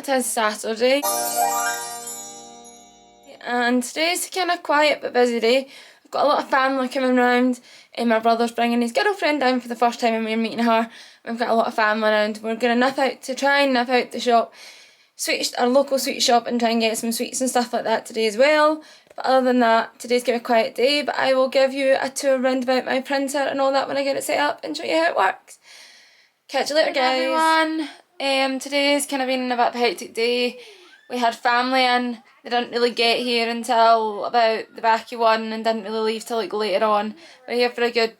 It is Saturday and today's kind of quiet but busy day. I've got a lot of family coming round and my brother's bringing his girlfriend down for the first time and we're meeting her. We've got a lot of family around. We're going to try and nip out the shop, our local sweet shop, and try and get some sweets and stuff like that today as well. But other than that, today's going to be a quiet day, but I will give you a tour round about my printer and all that when I get it set up and show you how it works. Catch you later, guys. Everyone. Today's kind of been a bit of a hectic day. We had family in. They didn't really get here until about the back of 1 and didn't really leave till like later on. We're here for a good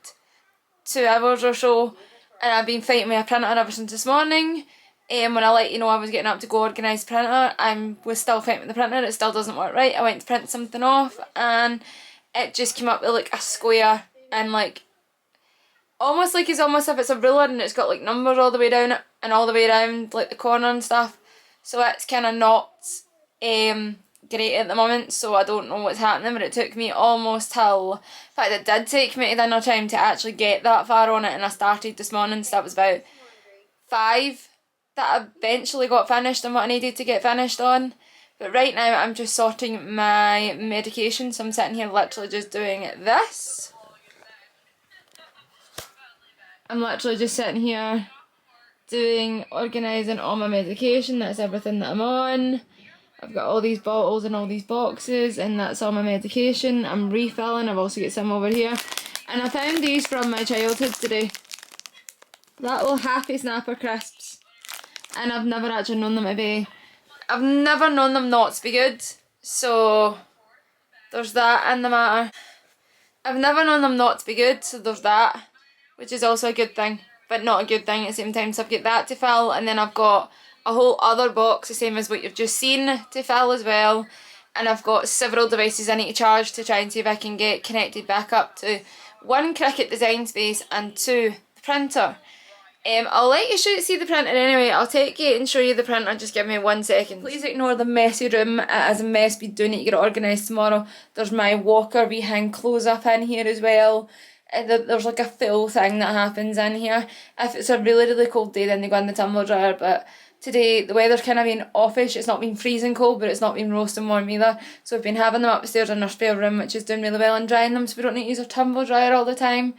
2 hours or so, and I've been fighting with a printer ever since this morning. When I let you know I was getting up to go organise the printer, I was still fighting with the printer. It still doesn't work right. I went to print something off and it just came up with like a square and like almost if it's a ruler and it's got like numbers all the way down it and all the way around like the corner and stuff. So it's kind of not great at the moment, so I don't know what's happening, but it took me almost till, in fact it did take me to dinner time to actually get that far on it, and I started this morning, so that was about 5 that I eventually got finished on what I needed to get finished on. But right now I'm just sorting my medication, so I'm sitting here literally just doing this. I'm literally just sitting here organising all my medication. That's everything that I'm on. I've got all these bottles and all these boxes, and that's all my medication. I'm refilling. I've also got some over here. And I found these from my childhood today. Little Happy Snapper crisps. And I've never actually known them to be... I've never known them not to be good. So there's that in the matter. I've never known them not to be good, so there's that. Which is also a good thing, but not a good thing at the same time. So I've got that to fill, and then I've got a whole other box, the same as what you've just seen, to fill as well. And I've got several devices I need to charge to try and see if I can get connected back up to 1, Cricut Design Space, and 2, the printer. I'll let you see the printer anyway. I'll take you and show you the printer, just give me 1 second. Please ignore the messy room. It is a mess. We do need to get it organised tomorrow. There's my walker we hang clothes up in here as well. There's like a full thing that happens in here. If it's a really, really cold day, then they go in the tumble dryer, but today the weather's kind of been offish. It's not been freezing cold, but it's not been roasting warm either. So we've been having them upstairs in our spare room, which is doing really well in drying them, so we don't need to use our tumble dryer all the time.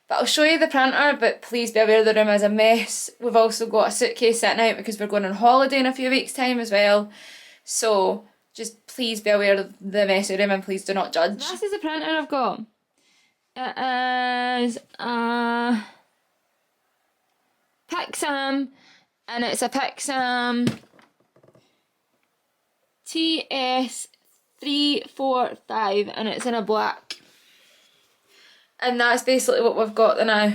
But I'll show you the printer, but please be aware the room is a mess. We've also got a suitcase sitting out because we're going on holiday in a few weeks' time as well. So just please be aware of the messy room and please do not judge. This is the printer I've got. It is a Pixam, and it's a Pixam TS345, and it's in a black. And that's basically what we've got now.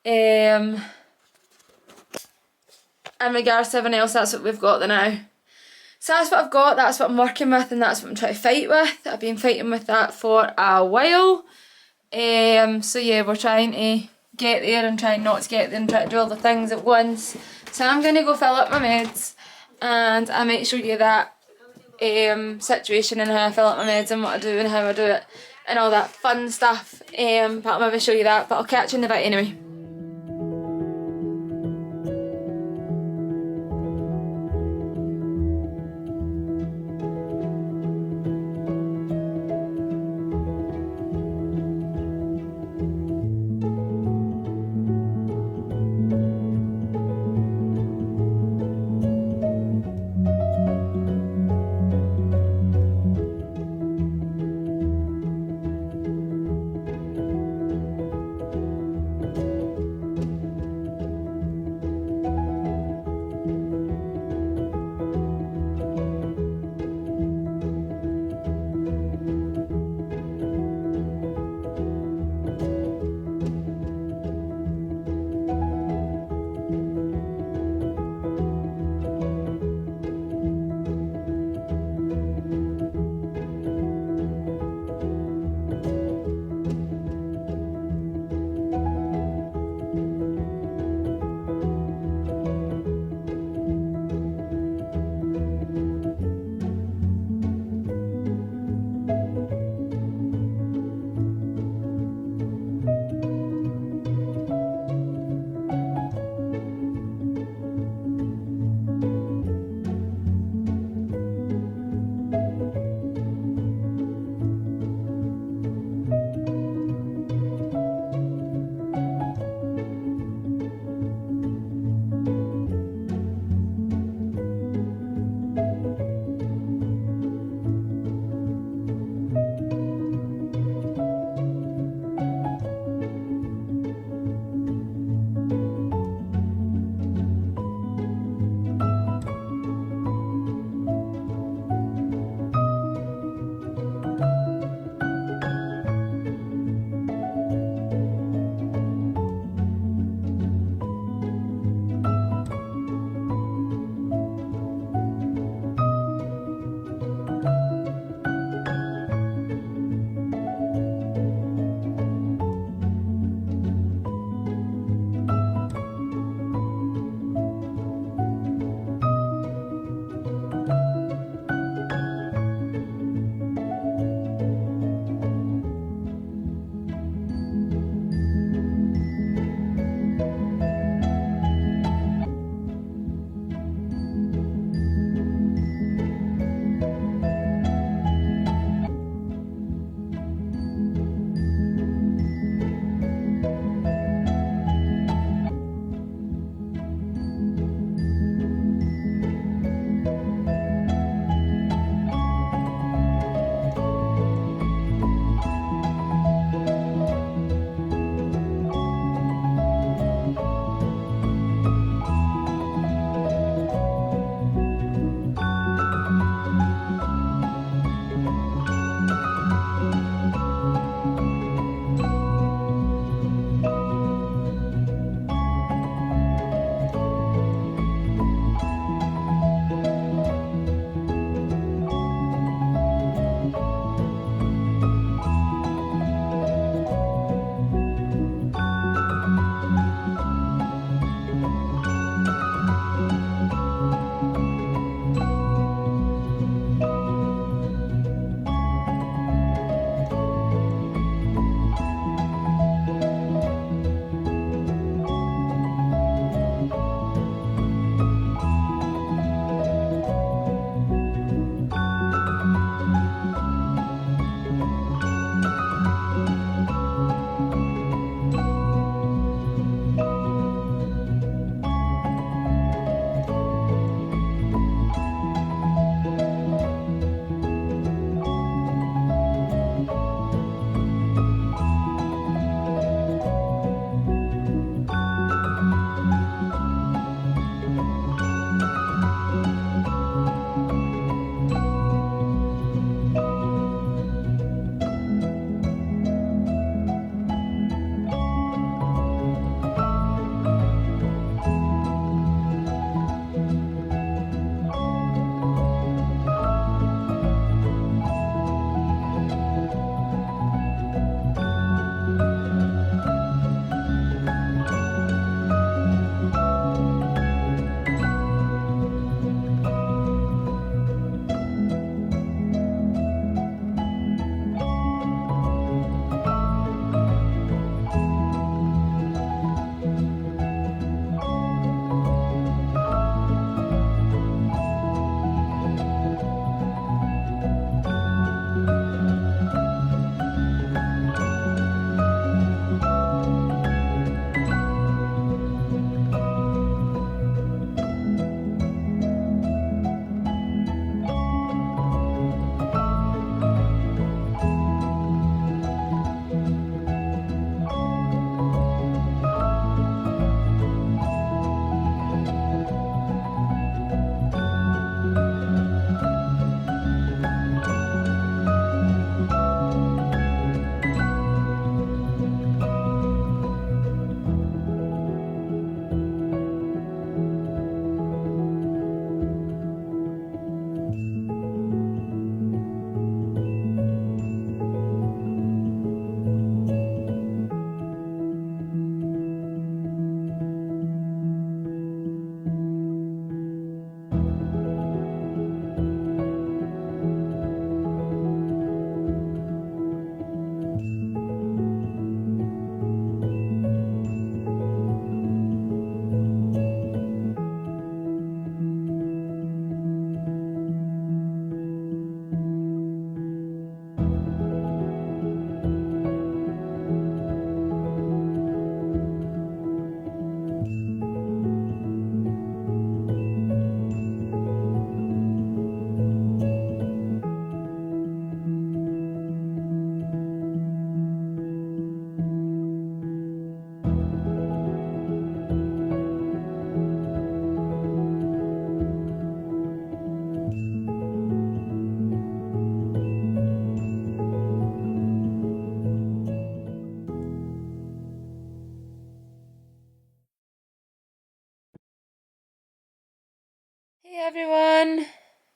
In regards to everything else, that's what we've got now. So that's what I've got, that's what I'm working with, and that's what I'm trying to fight with. I've been fighting with that for a while. So yeah, we're trying to get there and trying not to get there and try to do all the things at once. So I'm going to go fill up my meds, and I might show you that situation and how I fill up my meds and what I do and how I do it and all that fun stuff. But I'll maybe show you that, but I'll catch you in a bit anyway.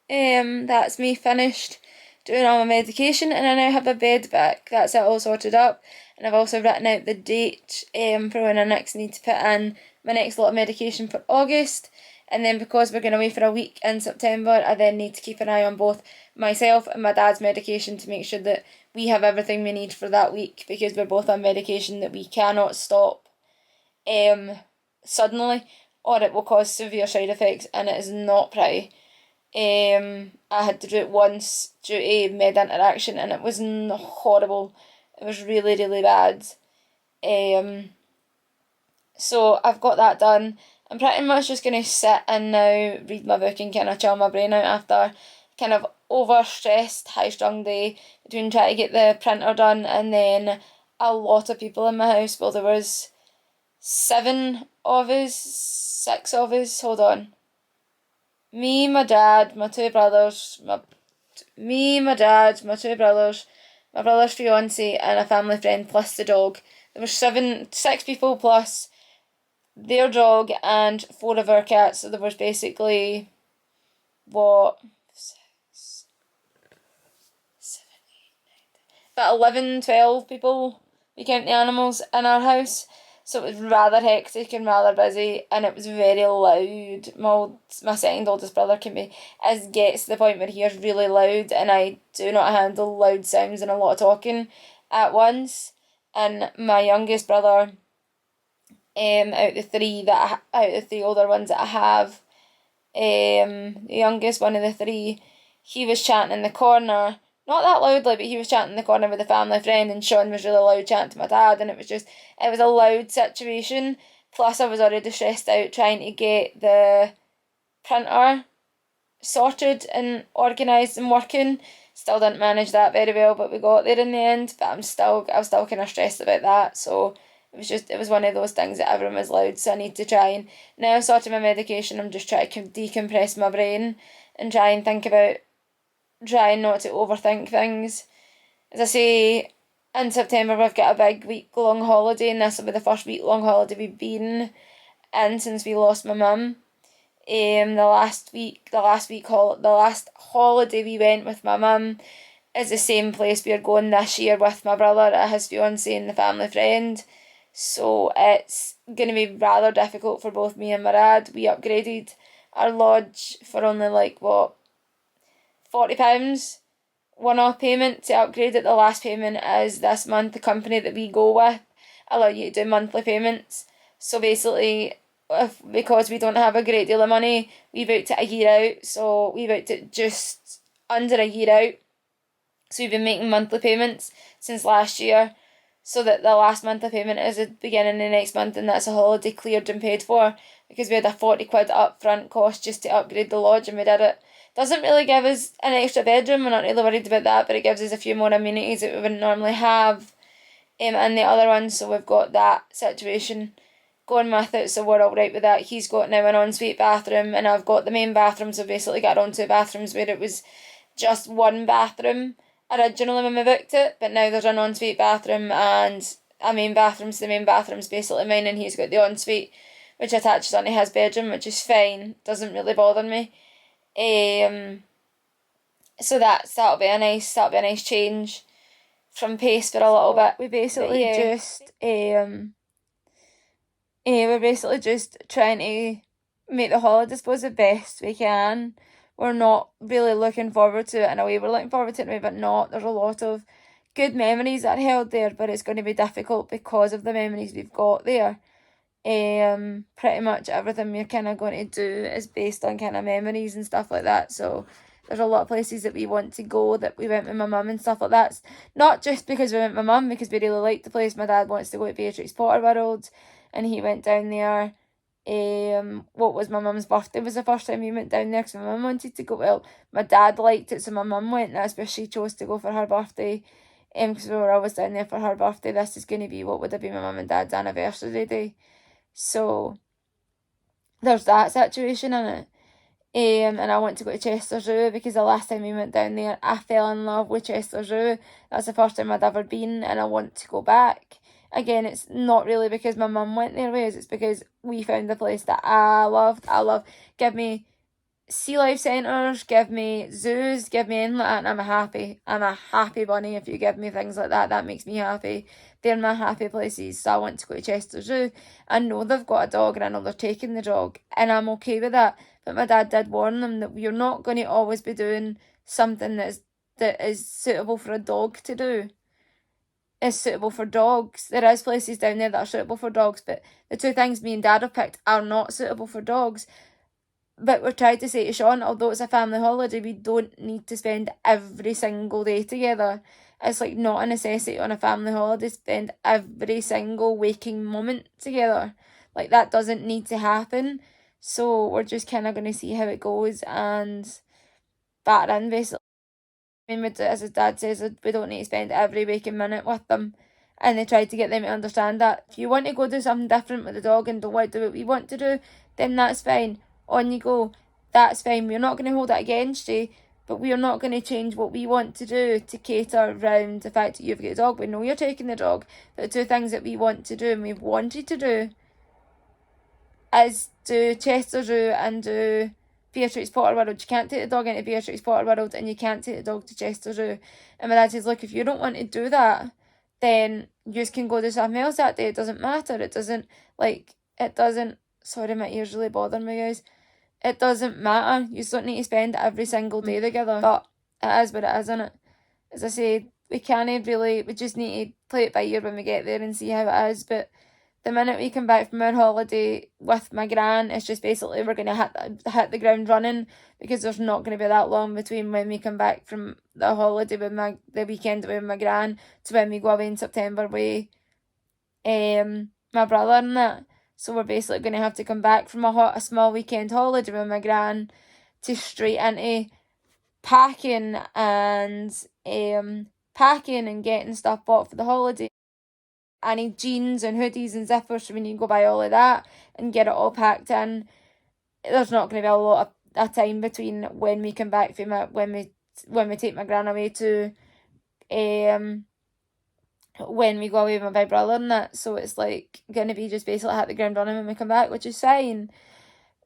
That's me finished doing all my medication, and I now have a bed back. That's it all sorted up, and I've also written out the date for when I next need to put in my next lot of medication for August. And then because we're going away for a week in September, I then need to keep an eye on both myself and my dad's medication to make sure that we have everything we need for that week, because we're both on medication that we cannot stop suddenly, or it will cause severe side effects, and it is not pretty. I had to do it once due to med interaction, and it was horrible. It was really, really bad. So I've got that done. I'm pretty much just going to sit and now read my book and kind of chill my brain out after kind of overstressed, high-strung day between trying to get the printer done and then a lot of people in my house. Well, there was 6 of us, hold on. Me, my dad, my two brothers, my two brothers, my brother's fiance, and a family friend plus the dog. There were 6 people plus their dog and 4 of our cats. So there was basically what 6, 7, 8, 9, 10, about 11, 12 people. We count the animals in our house. So it was rather hectic and rather busy, and it was very loud. My second oldest brother gets to the point where he is really loud, and I do not handle loud sounds and a lot of talking at once. And my youngest brother, out of the 3 older ones that I have, the youngest one of the 3, he was chatting in the corner. Not that loudly, but he was chatting in the corner with a family friend, and Sean was really loud chatting to my dad, and it was a loud situation. Plus, I was already stressed out trying to get the printer sorted and organised and working. Still didn't manage that very well, but we got there in the end. But I was still kind of stressed about that. So it was one of those things that everyone was loud. So I need to try and now sorting my medication. I'm just trying to decompress my brain and trying not to overthink things. As I say, in September we've got a big week-long holiday, and this will be the first week-long holiday we've been in since we lost my mum. The last holiday we went with my mum is the same place we're going this year with my brother, his fiance, and the family friend. So it's going to be rather difficult for both me and my dad. We upgraded our lodge for only £40 one-off payment to upgrade it. The last payment is this month. The company that we go with allow you to do monthly payments. So basically, because we don't have a great deal of money, we booked it a year out. So we booked it just under a year out. So we've been making monthly payments since last year, so that the last monthly payment is at the beginning of next month, and that's a holiday cleared and paid for, because we had a 40 quid upfront cost just to upgrade the lodge, and we did it. Doesn't really give us an extra bedroom, we're not really worried about that, but it gives us a few more amenities that we wouldn't normally have in the other ones, so we've got that situation going with it, so we're alright with that. He's got now an ensuite bathroom, and I've got the main bathroom, so basically got on 2 bathrooms where it was just one bathroom originally when we booked it, but now there's an ensuite bathroom and a main bathroom, so the main bathroom's basically mine, and he's got the ensuite which attaches onto his bedroom, which is fine, doesn't really bother me. So that'll be a nice change from pace for a little bit. We're basically just trying to make the holiday, I suppose, the best we can. We're not really looking forward to it in a way. We're looking forward to it in a way, but not. There's a lot of good memories that are held there, but it's going to be difficult because of the memories we've got there. Pretty much everything we're kind of going to do is based on kind of memories and stuff like that. So there's a lot of places that we want to go, that we went with my mum and stuff like that. It's not just because we went with my mum, because we really liked the place. My dad wants to go to Beatrix Potter World, and he went down there. What was my mum's birthday was the first time we went down there, because my mum wanted to go. Well, my dad liked it, so my mum went, and that's where she chose to go for her birthday. Because we were always down there for her birthday. This is going to be what would have been my mum and dad's anniversary day. So there's that situation in it. And I want to go to Chester Zoo, because the last time we went down there, I fell in love with Chester Zoo. That's the first time I'd ever been, and I want to go back. Again, it's not really because my mum went there with us, it's because we found the place that I loved. Give me sea life centres, give me zoos, give me anything like that, and I'm happy. I'm a happy bunny if you give me things like that. That makes me happy. They're my happy places. So I want to go to Chester Zoo. I know they've got a dog and I know they're taking the dog, and I'm okay with that. But my dad did warn them that you're not going to always be doing something that is suitable for a dog to do. Is suitable for dogs. There is places down there that are suitable for dogs, but the two things me and dad have picked are not suitable for dogs. But we're trying to say to Sean, although it's a family holiday, we don't need to spend every single day together. It's like not a necessity on a family holiday to spend every single waking moment together. Like that doesn't need to happen. So we're just kind of going to see how it goes and batter in basically. I mean, as his dad says, we don't need to spend every waking minute with them. And they tried to get them to understand that if you want to go do something different with the dog and don't want to do what we want to do, then that's fine. On you go. That's fine. We're not going to hold it against you, but we are not going to change what we want to do to cater around the fact that you've got a dog. We know you're taking the dog, but the two things that we want to do and we've wanted to do is do Chester Zoo and do Beatrix Potter World. You can't take the dog into Beatrix Potter World and you can't take the dog to Chester Zoo. And my dad says, look, if you don't want to do that, then you just can go do something else that day. It doesn't matter. It doesn't, sorry, my ears really bother me, guys. It doesn't matter. You just don't need to spend every single day together. But it is what it is, isn't it? As I say, we just need to play it by ear when we get there and see how it is. But the minute we come back from our holiday with my gran, it's just basically we're going to hit the ground running, because there's not going to be that long between when we come back from the holiday with the weekend with my gran to when we go away in September with my brother and that. So we're basically going to have to come back from a small weekend holiday with my gran to straight into packing and getting stuff bought for the holiday. I need jeans and hoodies and zippers, so we need to go buy all of that and get it all packed in. There's not going to be a lot of time between when we come back from when we take my gran away to when we go away with my big brother and that. So it's like going to be just basically hit the ground running when we come back, which is fine.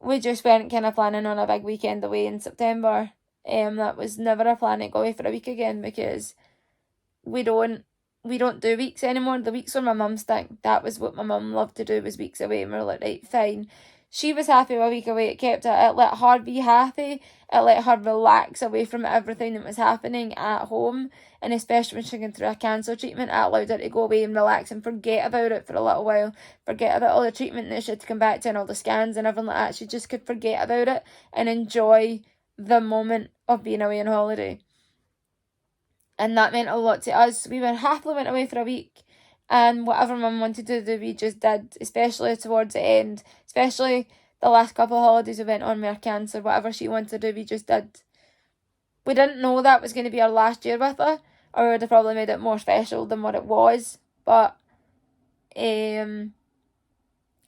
We just weren't kind of planning on a big weekend away in September. That was never a plan to go away for a week again, because we don't do weeks anymore. The weeks were my mum's thing. That was what my mum loved to do, was weeks away, and we were like, right, fine. She was happy with a week away. It let her be happy. It let her relax away from everything that was happening at home. And especially when she was going through a cancer treatment, it allowed her to go away and relax and forget about it for a little while. Forget about all the treatment that she had to come back to and all the scans and everything like that. She just could forget about it and enjoy the moment of being away on holiday. And that meant a lot to us. We were happily went away for a week. And whatever mum wanted to do, we just did, especially towards the end. Especially the last couple of holidays we went on with her cancer. Whatever she wanted to do, we just did. We didn't know that was going to be our last year with her, or we would have probably made it more special than what it was. But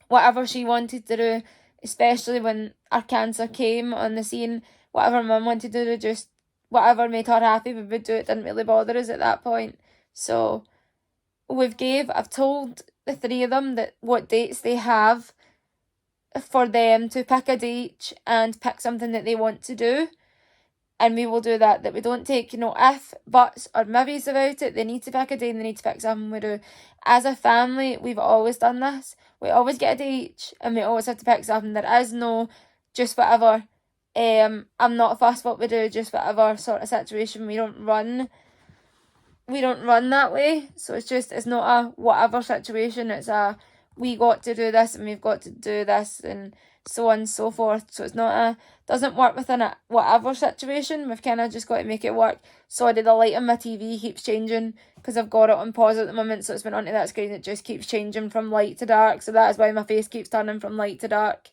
whatever she wanted to do, especially when our cancer came on the scene, whatever mum wanted to do, just whatever made her happy, we would do. It didn't really bother us at that point. So I've told the three of them that what dates they have for them to pick a date and pick something that they want to do. And we will do that. That we don't take, if, buts, or maybes about it. They need to pick a day and they need to pick something we do. As a family, we've always done this. We always get a day each and we always have to pick something. There is no just whatever. I'm not fussed what we do, just whatever sort of situation. We don't run that way. So it's not a whatever situation. It's a we got to do this and we've got to do this and so on and so forth. So it's not doesn't work within a whatever situation. We've kind of just got to make it work. Sorry, the light on my TV keeps changing because I've got it on pause at the moment, so it's been onto that screen. It just keeps changing from light to dark, so that is why my face keeps turning from light to dark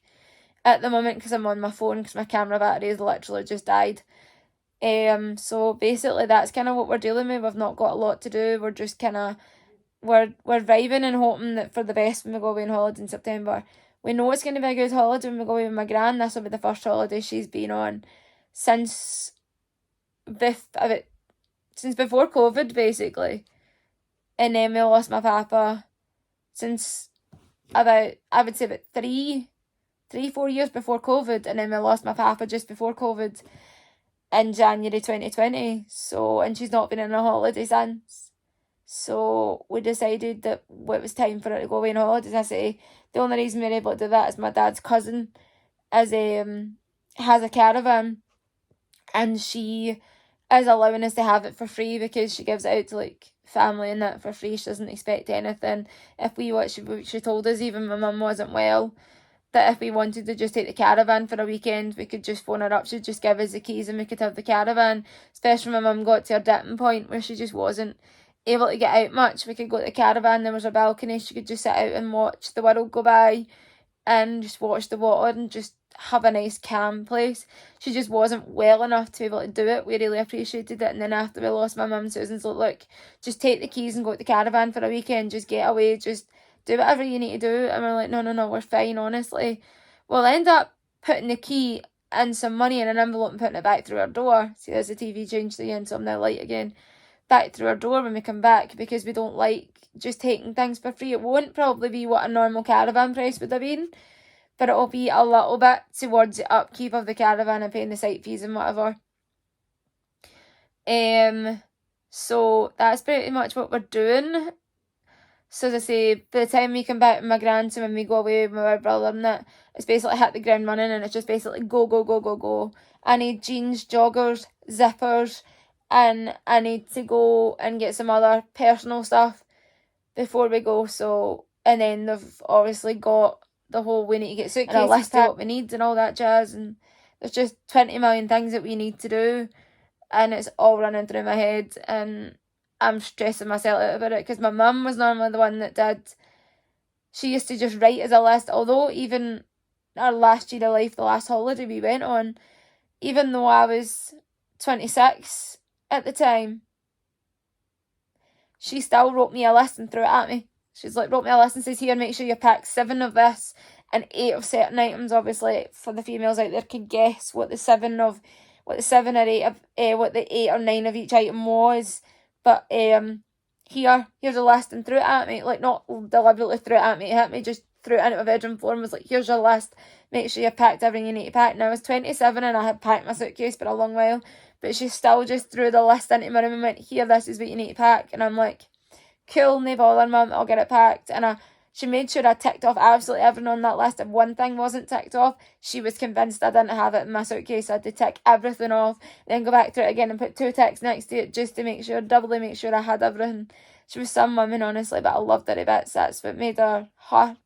at the moment, because I'm on my phone, because my camera battery has literally just died. So basically that's kind of what we're dealing with. We've not got a lot to do. We're just kind of we're vibing and hoping that for the best when we go away on holiday in September. We know it's going to be a good holiday when we go away with my gran. This will be the first holiday she's been on since before COVID, basically. And then we lost my papa since I would say about 3-4 years before COVID, and then we lost my papa just before COVID in January 2020. So, and she's not been on a holiday since. So we decided that it was time for her to go away on holidays. I say the only reason we're able to do that is my dad's cousin has a caravan, and she is allowing us to have it for free because she gives it out to like family and that for free. She doesn't expect anything. If we what she told us, even my mum wasn't well, that if we wanted to just take the caravan for a weekend, we could just phone her up. She'd just give us the keys and we could have the caravan. Especially when my mum got to her dipping point where she just wasn't able to get out much. We could go to the caravan, there was a balcony, she could just sit out and watch the world go by and just watch the water and just have a nice calm place. She just wasn't well enough to be able to do it. We really appreciated it. And then after we lost my mum, Susan's like, look, just take the keys and go to the caravan for a weekend, just get away, just do whatever you need to do. And we're like, no, we're fine, honestly. We'll end up putting the key and some money in an envelope and putting it back through our door. See, there's the TV changed again, so I'm now light again. Back through our door when we come back, because we don't like just taking things for free. It won't probably be what a normal caravan price would have been, but it'll be a little bit towards the upkeep of the caravan and paying the site fees and whatever. So that's pretty much what we're doing. So as I say, by the time we come back with my grandson, when we go away with my brother and that, it's basically hit the ground running, and it's just basically go. I need jeans, joggers, zippers, and I need to go and get some other personal stuff before we go. So, and then they've obviously got the whole, we need to get suitcases, and a list of what we need and all that jazz, and there's just 20 million things that we need to do, and it's all running through my head, and I'm stressing myself out about it, because my mum was normally the one that did. She used to just write as a list, although even our last year of life, the last holiday we went on, even though I was 26 at the time, she still wrote me a list and threw it at me. She's like, wrote me a list and says, here, make sure you pack 7 of this and 8 of certain items. Obviously, for the females out there could guess what the 7 or 8 of, what the 8 or 9 of each item was. But here's a list, and threw it at me, like not deliberately threw it at me, it hit me, just threw it into my bedroom floor and was like, here's your list, make sure you packed everything you need to pack. Now I was 27 and I had packed my suitcase for a long while, but she still just threw the list into my room and went, here, this is what you need to pack. And I'm like, cool, no bother, mum, I'll get it packed. And she made sure I ticked off absolutely everything on that list. If one thing wasn't ticked off, she was convinced I didn't have it in my suitcase. I had to tick everything off, then go back through it again and put 2 ticks next to it just to make sure, doubly make sure I had everything. She was some woman, honestly, but I loved her to bits. That's what made her,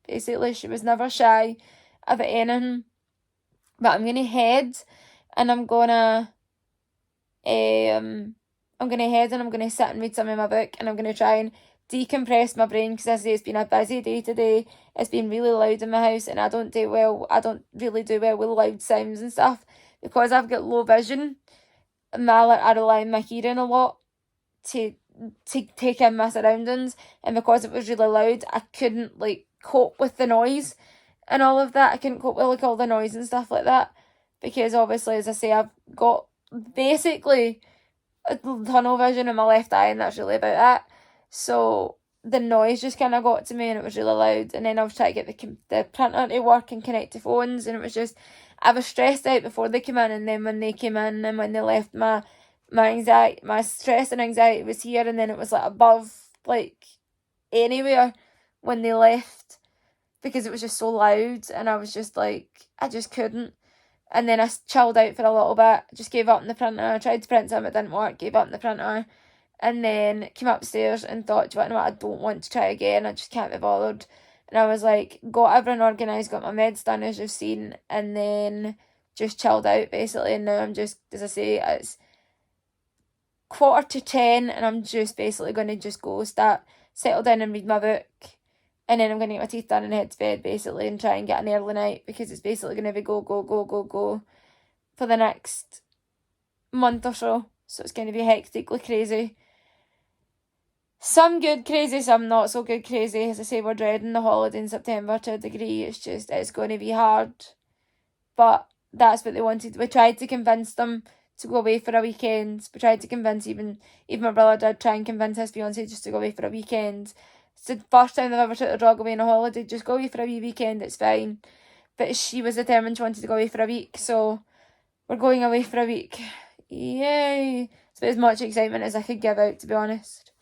basically. She was never shy about anything. But I'm going to head, and I'm going to head and I'm going to sit and read some of my book, and I'm going to try and decompress my brain, because as I say, it's been a busy day today. It's been really loud in my house, and I don't really do well with loud sounds and stuff, because I've got low vision. I rely on my hearing a lot to take in my surroundings, and because it was really loud, I couldn't like cope with the noise and all of that. I couldn't cope with like all the noise and stuff like that, because obviously, as I say, I've got basically a tunnel vision in my left eye, and that's really about it. So the noise just kind of got to me, and it was really loud. And then I was trying to get the printer to work and connect to phones, and it was just, I was stressed out before they came in, and then when they came in and when they left, my anxiety, my stress and anxiety was here, and then it was like above like anywhere when they left, because it was just so loud, and I was just like, I just couldn't. And then I chilled out for a little bit, just gave up on the printer. I tried to print something, it didn't work, gave up on the printer. And then came upstairs and thought, do you know what, I don't want to try again, I just can't be bothered. And I was like, got everything organised, got my meds done as you've seen, and then just chilled out basically. And now I'm just, as I say, it's 9:45, and I'm just basically going to just go settle down and read my book. And then I'm going to get my teeth done and head to bed basically, and try and get an early night, because it's basically going to be go for the next month or so. So it's going to be hectically crazy. Some good crazy, some not so good crazy. As I say, we're dreading the holiday in September to a degree. It's going to be hard. But that's what they wanted. We tried to convince them to go away for a weekend. We tried to convince, even my brother did try and convince his fiancée just to go away for a weekend. It's the first time they've ever took their dog away on a holiday. Just go away for a wee weekend, it's fine. but she was determined she wanted to go away for a week, so we're going away for a week. Yay! It's about as much excitement as I could give out, to be honest.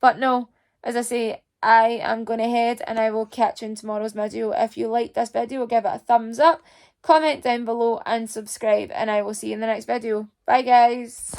But no, as I say, I am going to head and I will catch you in tomorrow's video. If you liked this video, give it a thumbs up, comment down below and subscribe, and I will see you in the next video. Bye guys!